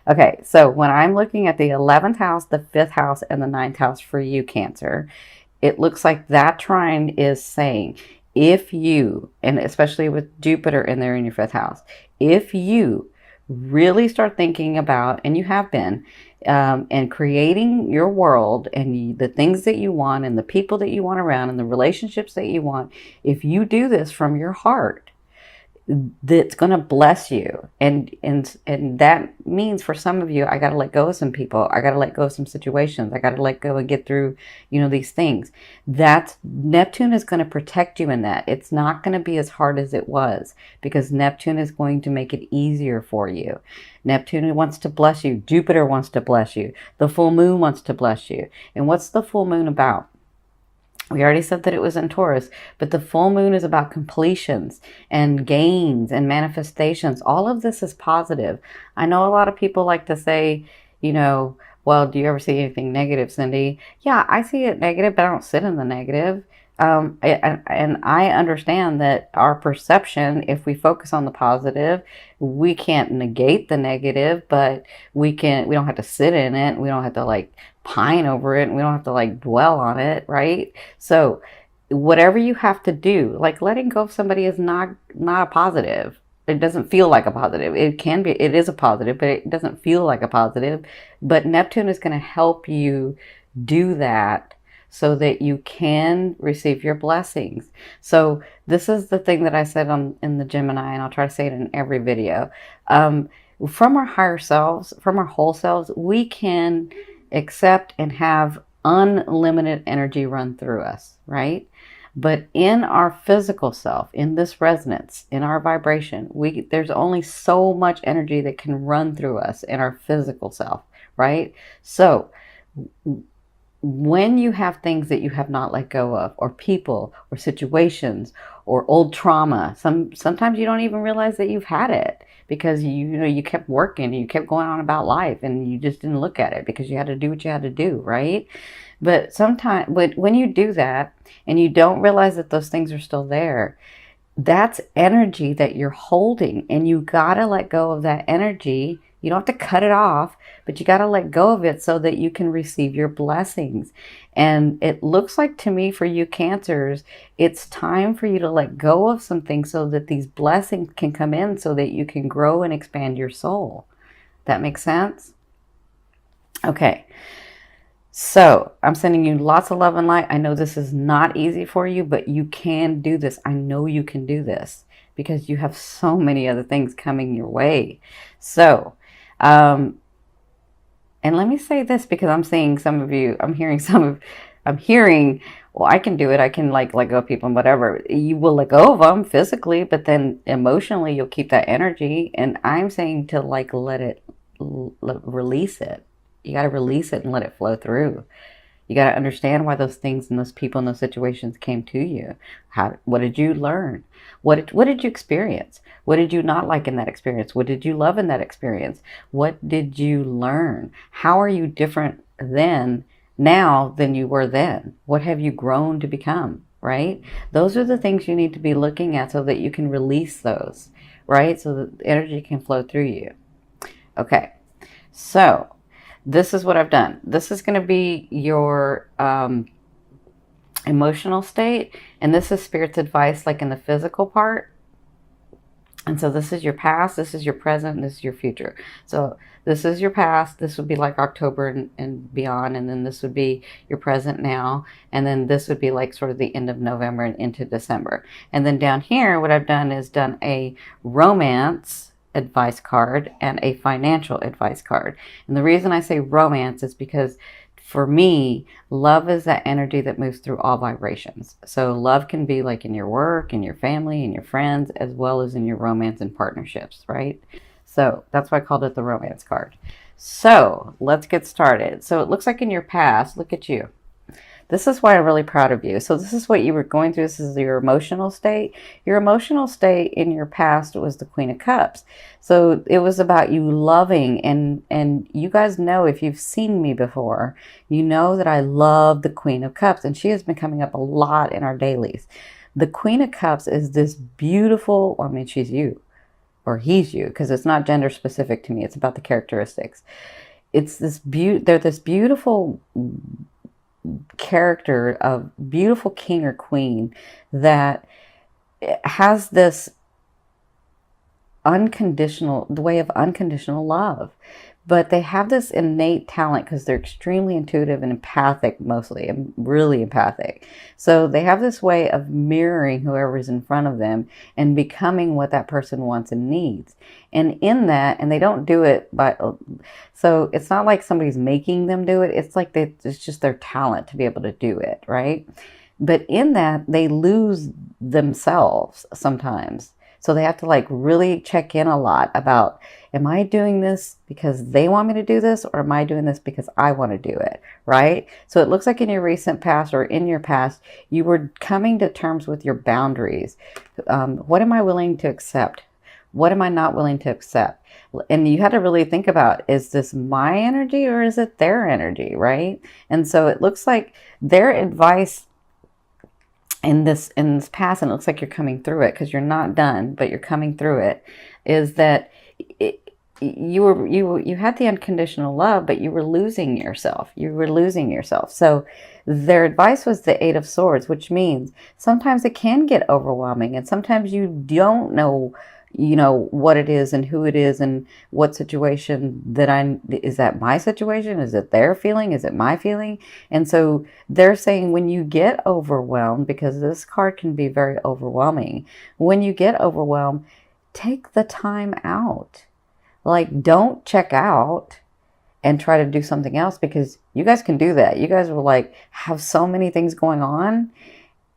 Okay, so when I'm looking at the 11th house, the 5th house, and the ninth house for you, Cancer, it looks like that trine is saying if you, and especially with Jupiter in there in your 5th house, if you really start thinking about, and you have been, and creating your world and the things that you want and the people that you want around and the relationships that you want, if you do this from your heart, that's going to bless you. And that means for some of you, I got to let go of some people. I got to let go of some situations. I got to let go and get through, these things. That Neptune is going to protect you in that. It's not going to be as hard as it was, because Neptune is going to make it easier for you. Neptune wants to bless you. Jupiter wants to bless you. The full moon wants to bless you. And what's the full moon about? We already said that it was in Taurus, but the full moon is about completions and gains and manifestations. All of this is positive. I know a lot of people like to say, well, do you ever see anything negative, Cindy? Yeah, I see it negative, but I don't sit in the negative. And I understand that our perception, if we focus on the positive, we can't negate the negative, but we don't have to sit in it. We don't have to like pine over it, and we don't have to like dwell on it, right? So whatever you have to do, like letting go of somebody is not a positive. It doesn't feel like a positive. It is a positive, but it doesn't feel like a positive. But Neptune is going to help you do that so that you can receive your blessings. So this is the thing that I said in the Gemini, and I'll try to say it in every video. From our higher selves, from our whole selves, we can accept and have unlimited energy run through us, right? But in our physical self, in this resonance, in our vibration, there's only so much energy that can run through us in our physical self, right? So when you have things that you have not let go of, or people, or situations, or old trauma, sometimes you don't even realize that you've had it, because you kept working, you kept going on about life, and you just didn't look at it because you had to do what you had to do, right? But sometimes, when you do that and you don't realize that those things are still there, that's energy that you're holding, and you gotta let go of that energy. You don't have to cut it off, but you gotta let go of it so that you can receive your blessings. And it looks like to me, for you Cancers, it's time for you to let go of some things so that these blessings can come in, so that you can grow and expand your soul. That makes sense? Okay. So I'm sending you lots of love and light. I know this is not easy for you, but you can do this. I know you can do this because you have so many other things coming your way. So, and let me say this, because I'm seeing some of you, I'm hearing, well, I can do it. I can like let go of people and whatever. You will let go of them physically, but then emotionally you'll keep that energy. And I'm saying to like release it. You got to release it and let it flow through. You got to understand why those things and those people and those situations came to you. What did you learn? What did you experience? What did you not like in that experience? What did you love in that experience? What did you learn? How are you different now than you were then? What have you grown to become, right? Those are the things you need to be looking at so that you can release those, right? So that energy can flow through you. Okay, so this is what I've done. This is going to be your emotional state, and this is Spirit's advice, like in the physical part. And so this is your past, this is your present, this is your future. So this is your past. This would be like October and beyond, and then this would be your present now, and then this would be like sort of the end of November and into December. And then down here, what I've done is done a romance advice card and a financial advice card. And the reason I say romance is because for me, love is that energy that moves through all vibrations. So love can be like in your work, in your family, in your friends, as well as in your romance and partnerships, right? So that's why I called it the romance card. So let's get started. So it looks like in your past, look at you. This is why I'm really proud of you. So this is what you were going through. This is your emotional state. Your emotional state in your past was the Queen of Cups. So it was about you loving, and you guys know, if you've seen me before, you know that I love the Queen of Cups, and she has been coming up a lot in our dailies. The Queen of Cups is this beautiful, I mean, she's you. or he's you, because it's not gender specific to me. It's about the characteristics. It's they're this beautiful character of beautiful king or queen that has this the way of unconditional love. But they have this innate talent because they're extremely intuitive and empathic, mostly, and really empathic. So they have this way of mirroring whoever's in front of them and becoming what that person wants and needs. And in that, and they don't do it so it's not like somebody's making them do it. It's like it's just their talent to be able to do it, right? But in that, they lose themselves sometimes. So they have to like really check in a lot about, am I doing this because they want me to do this, or am I doing this because I want to do it, right? So it looks like in your recent past or in your past, you were coming to terms with your boundaries. What am I willing to accept? What am I not willing to accept? And you had to really think about, is this my energy or is it their energy, right? And so it looks like their advice in this past, and it looks like you're coming through it because you're not done, but you're coming through it, is that you had the unconditional love, but you were losing yourself. You were losing yourself. So their advice was the Eight of Swords, which means sometimes it can get overwhelming, and sometimes you don't know, what it is and who it is and what situation is that my situation? Is it their feeling? Is it my feeling? And so they're saying, when you get overwhelmed, because this card can be very overwhelming, when you get overwhelmed, take the time out. Like, don't check out and try to do something else, because you guys can do that. You guys will like have so many things going on,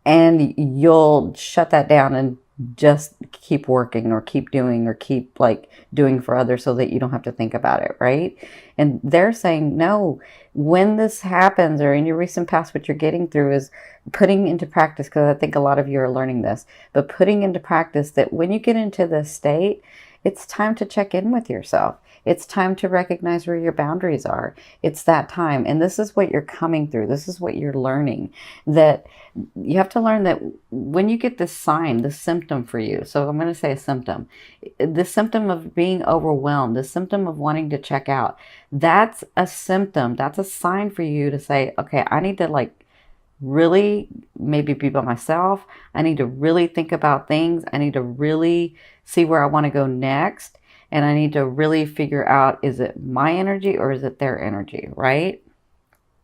and you'll shut that down and just keep working or keep doing or keep like doing for others so that you don't have to think about it, right? And they're saying, no, when this happens, or in your recent past, what you're getting through is putting into practice, because I think a lot of you are learning this, but putting into practice that when you get into this state, it's time to check in with yourself. It's time to recognize where your boundaries are. It's that time. And this is what you're coming through. This is what you're learning. That you have to learn that when you get this sign, this symptom for you. So I'm going to say a symptom. The symptom of being overwhelmed, the symptom of wanting to check out. That's a symptom. That's a sign for you to say, okay, I need to like really maybe be by myself. I need to really think about things. I need to really see where I want to go next. And I need to really figure out, is it my energy or is it their energy, right?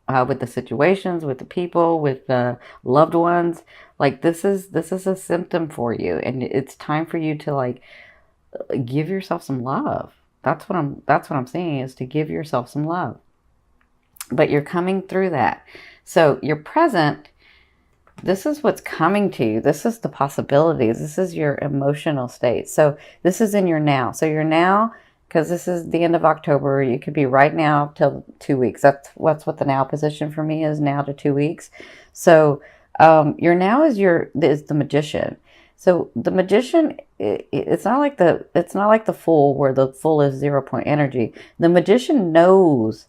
With the situations, with the people, with the loved ones. Like this is a symptom for you. And it's time for you to like give yourself some love. That's what I'm saying, is to give yourself some love. But you're coming through that. So your present, this is what's coming to you. This is the possibilities. This is your emotional state. So this is in your now. So your now, because this is the end of October, you could be right now till 2 weeks. That's what the now position for me is, now to 2 weeks. So your now is the Magician. So the Magician, it's not like the Fool, where the Fool is 0 point energy. The Magician knows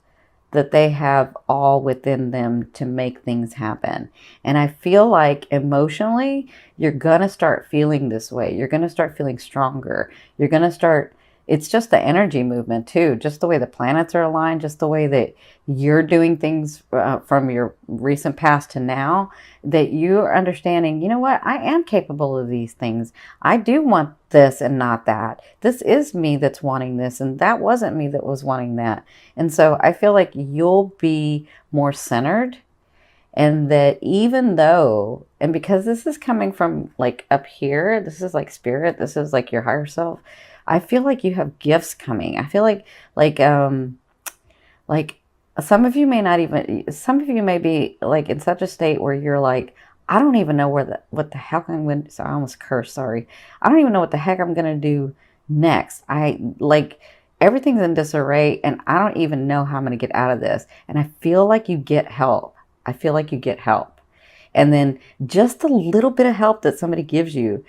that they have all within them to make things happen. And I feel like emotionally, you're going to start feeling this way. You're going to start feeling stronger. You're going to start, it's just the energy movement too, just the way the planets are aligned, just the way that you're doing things from your recent past to now, that you're understanding, you know what, I am capable of these things. I do want this and not that. This is me that's wanting this, and that wasn't me that was wanting that. And so I feel like you'll be more centered, and that even though, and because this is coming from like up here, this is like spirit, this is like your higher self, I feel like you have gifts coming. I feel like some of you may be like in such a state where you're like, I don't even know what the heck I'm going to, so I almost cursed, sorry. I don't even know what the heck I'm going to do next. Everything's in disarray, and I don't even know how I'm going to get out of this. And I feel like you get help. I feel like you get help. And then just a little bit of help that somebody gives you,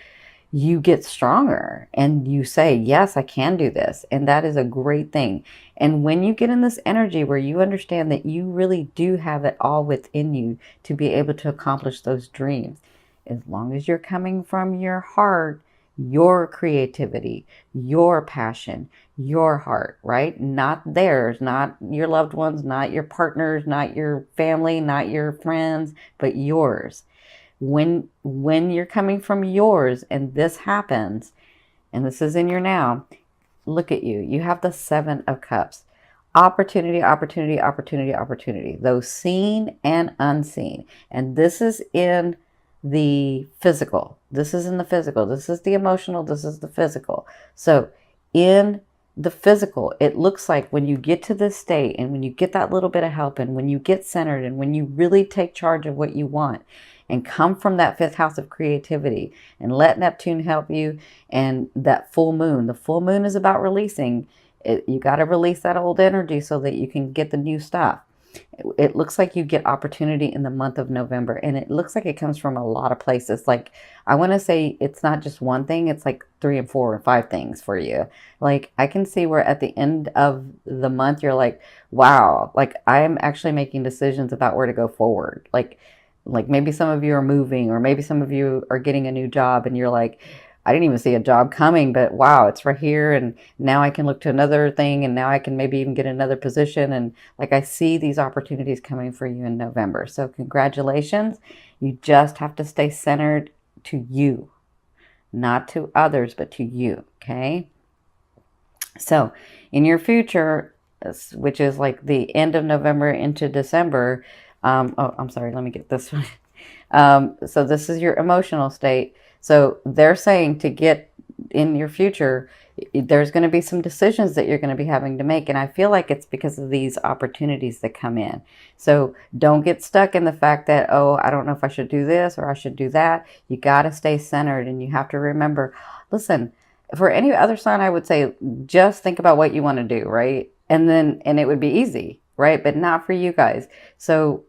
you get stronger and you say, yes, I can do this. And that is a great thing. And when you get in this energy where you understand that you really do have it all within you to be able to accomplish those dreams, as long as you're coming from your heart, your creativity, your passion, your heart, right? Not theirs, not your loved ones, not your partners, not your family, not your friends, but yours. When you're coming from yours and this happens, and this is in your now, look at you. You have the 7 of Cups. Opportunity, opportunity, opportunity, opportunity. Those seen and unseen. And this is in the physical. This is in the physical. This is the emotional. This is the physical. So in the physical, it looks like when you get to this state and when you get that little bit of help and when you get centered and when you really take charge of what you want and come from that 5th house of creativity and let Neptune help you, and that full moon. The full moon is about releasing. You got to release that old energy so that you can get the new stuff. It looks like you get opportunity in the month of November, and it looks like it comes from a lot of places. Like, I want to say it's not just one thing, it's like 3 and 4 or 5 things for you. Like, I can see where at the end of the month you're like, wow, like I'm actually making decisions about where to go forward. Like maybe some of you are moving, or maybe some of you are getting a new job and you're like, I didn't even see a job coming, but wow, it's right here. And now I can look to another thing, and now I can maybe even get another position. And like, I see these opportunities coming for you in November. So congratulations. You just have to stay centered to you, not to others, but to you. Okay. So in your future, which is like the end of November into December, oh, I'm sorry, let me get this one. So this is your emotional state. So they're saying to get in your future, there's going to be some decisions that you're going to be having to make. And I feel like it's because of these opportunities that come in. So don't get stuck in the fact that, oh, I don't know if I should do this or I should do that. You got to stay centered, and you have to remember, listen, for any other sign, I would say just think about what you want to do, right? And it would be easy, right? But not for you guys. So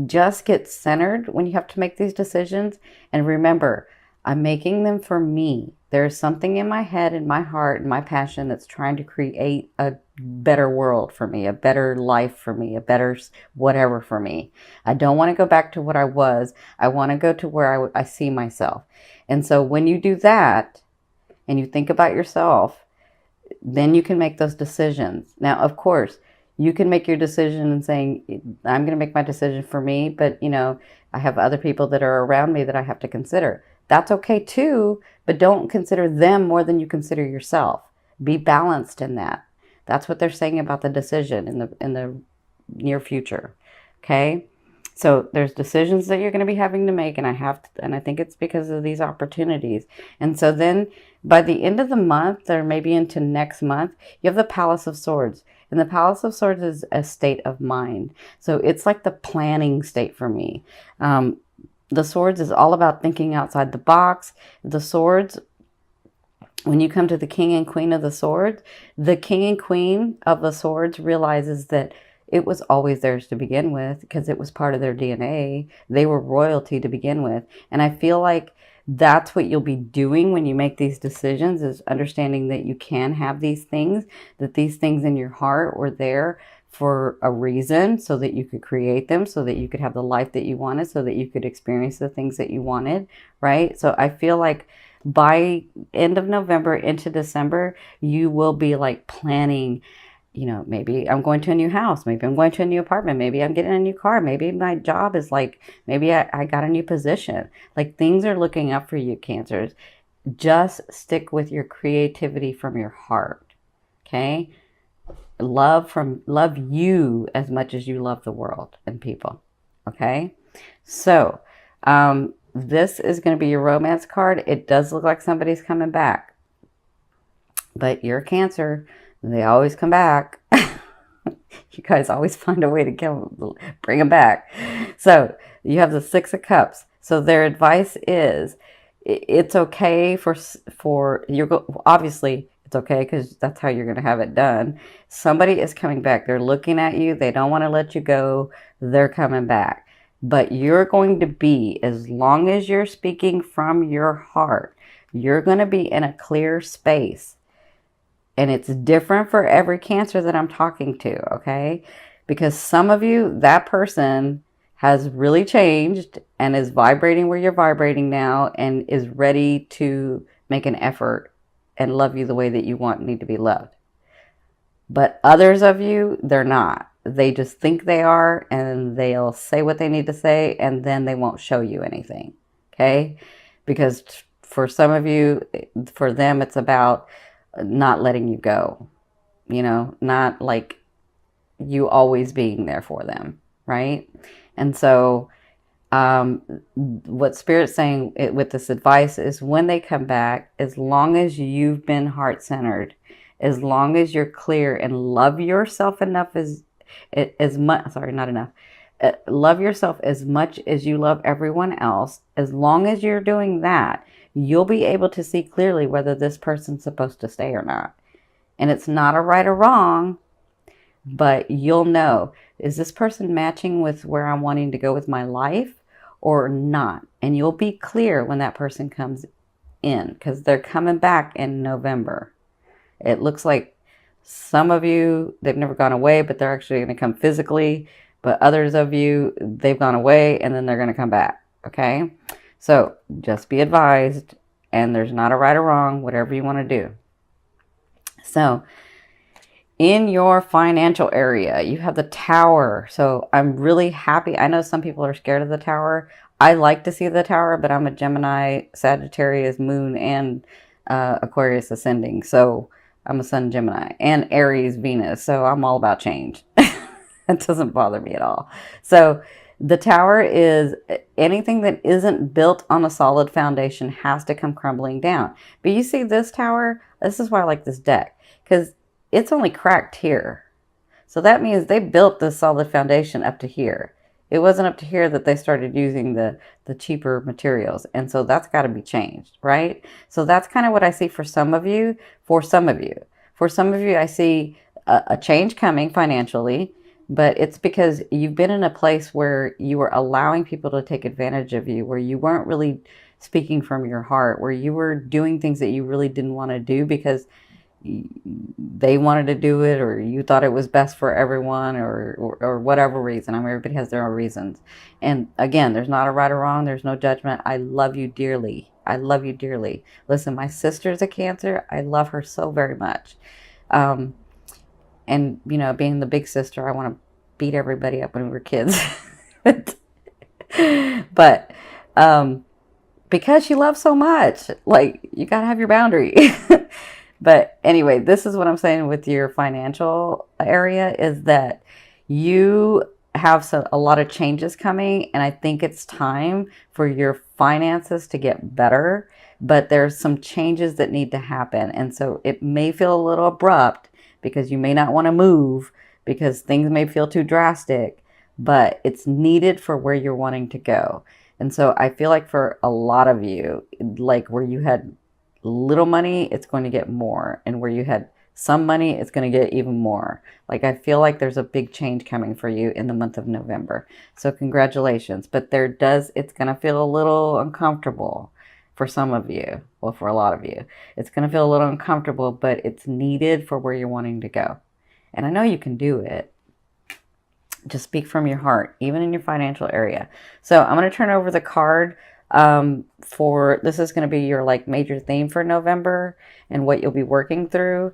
just get centered when you have to make these decisions. And remember, I'm making them for me. There's something in my head and my heart and my passion that's trying to create a better world for me, a better life for me, a better whatever for me. I don't want to go back to what I was. I want to go to where I see myself. And so when you do that and you think about yourself, then you can make those decisions. Now, of course, you can make your decision and saying, I'm going to make my decision for me, but I have other people that are around me that I have to consider. That's okay too, but don't consider them more than you consider yourself. Be balanced in that. That's what they're saying about the decision in the near future. Okay? So there's decisions that you're going to be having to make, and I think it's because of these opportunities. And so then by the end of the month, or maybe into next month, you have the Palace of Swords. And the Palace of Swords is a state of mind. So it's like the planning state for me. The Swords is all about thinking outside the box. The Swords, when you come to the King and Queen of the Swords, the King and Queen of the Swords realizes that it was always theirs to begin with because it was part of their DNA. They were royalty to begin with. And I feel like that's what you'll be doing when you make these decisions, is understanding that you can have these things, that these things in your heart were there for a reason, so that you could create them, so that you could have the life that you wanted, so that you could experience the things that you wanted, right? So I feel like by end of November into December, you will be like planning, maybe I'm going to a new house, maybe I'm going to a new apartment, maybe I'm getting a new car, maybe my job is like, maybe I got a new position. Like, things are looking up for you, Cancers. Just stick with your creativity from your heart, okay? Love you as much as you love the world and people, okay? So this is going to be your romance card. It does look like somebody's coming back, but you're a Cancer. They always come back. You guys always find a way to bring them back. So you have the 6 of Cups. So their advice is, it's okay for obviously it's okay because that's how you're going to have it done. Somebody is coming back. They're looking at you. They don't want to let you go. They're coming back. But you're going to be, as long as you're speaking from your heart, you're going to be in a clear space. And it's different for every Cancer that I'm talking to, okay? Because some of you, that person has really changed and is vibrating where you're vibrating now and is ready to make an effort and love you the way that you need to be loved. But others of you, they're not. They just think they are, and they'll say what they need to say, and then they won't show you anything. Okay? Because for some of you, for them, it's about not letting you go. You know, not like you always being there for them, right? And so what Spirit's saying with this advice is when they come back, as long as you've been heart-centered, as long as you're clear and love yourself enough as much, sorry, not enough, love yourself as much as you love everyone else, as long as you're doing that, you'll be able to see clearly whether this person's supposed to stay or not. And it's not a right or wrong, but you'll know, is this person matching with where I'm wanting to go with my life or not? And you'll be clear when that person comes in, because they're coming back in November. It looks like some of you, they've never gone away, but they're actually going to come physically. But others of you, they've gone away and then they're going to come back. Okay? So just be advised, and there's not a right or wrong, whatever you want to do. So in your financial area, you have the Tower. So I'm really happy. I know some people are scared of the Tower. I like to see the Tower, but I'm a Gemini, Sagittarius, Moon, and Aquarius ascending. So I'm a Sun Gemini and Aries Venus. So I'm all about change. It doesn't bother me at all. So the Tower is anything that isn't built on a solid foundation has to come crumbling down. But you see this Tower, this is why I like this deck, because it's only cracked here. So that means they built this solid foundation up to here. It wasn't up to here that they started using the cheaper materials. And so that's got to be changed, right? So that's kind of what I see for some of you. For some of you, I see a change coming financially, but it's because you've been in a place where you were allowing people to take advantage of you, where you weren't really speaking from your heart, where you were doing things that you really didn't want to do because they wanted to do it, or you thought it was best for everyone, or whatever reason. I mean, everybody has their own reasons. And again, there's not a right or wrong. There's no judgment. I love you dearly. I love you dearly. Listen, my sister's a Cancer. I love her so very much. And, you know, being the big sister, I want to beat everybody up when we were kids. But because she loves so much, like, you got to have your boundary. But anyway, this is what I'm saying with your financial area is that you have a lot of changes coming, and I think it's time for your finances to get better, but there's some changes that need to happen. And so it may feel a little abrupt because you may not want to move because things may feel too drastic, but it's needed for where you're wanting to go. And so I feel like for a lot of you, like where you had little money, it's going to get more. And where you had some money, it's going to get even more. Like, I feel like there's a big change coming for you in the month of November. So congratulations. But it's going to feel a little uncomfortable for some of you. Well, for a lot of you, it's going to feel a little uncomfortable, but it's needed for where you're wanting to go. And I know you can do it. Just speak from your heart, even in your financial area. So I'm going to turn over the card this is going to be your like major theme for November and what you'll be working through.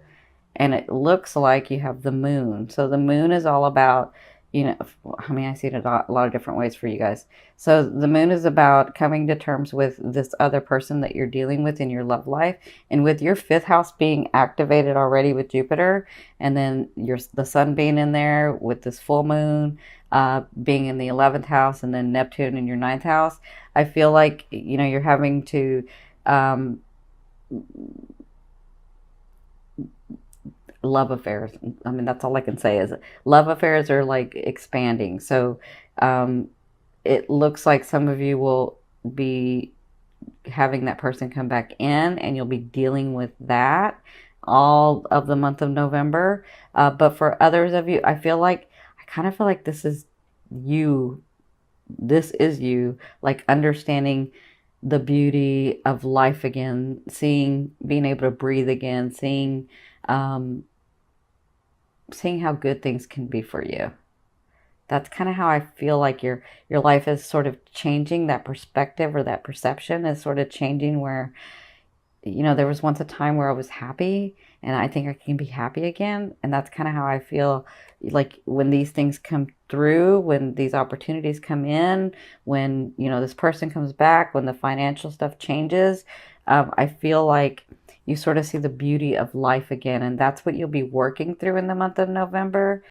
And it looks like you have the moon. So the moon is all about, you know, I mean, I see it a lot of different ways for you guys. So the moon is about coming to terms with this other person that you're dealing with in your love life. And with your 5th house being activated already with Jupiter, and then the sun being in there with this full moon, being in the 11th house, and then Neptune in your 9th house, I feel like, you know, you're having to, love affairs. I mean, that's all I can say is love affairs are like expanding. So it looks like some of you will be having that person come back in, and you'll be dealing with that all of the month of November. But for others of you, I kind of feel like this is you. This is you, like understanding the beauty of life again, being able to breathe again, seeing how good things can be for you. That's kind of how I feel like your life is sort of changing. That perspective or that perception is sort of changing, where there was once a time where I was happy, and I think I can be happy again. And that's kind of how I feel like when these things come through, when these opportunities come in, when, this person comes back, when the financial stuff changes, I feel like you sort of see the beauty of life again. And that's what you'll be working through in the month of November.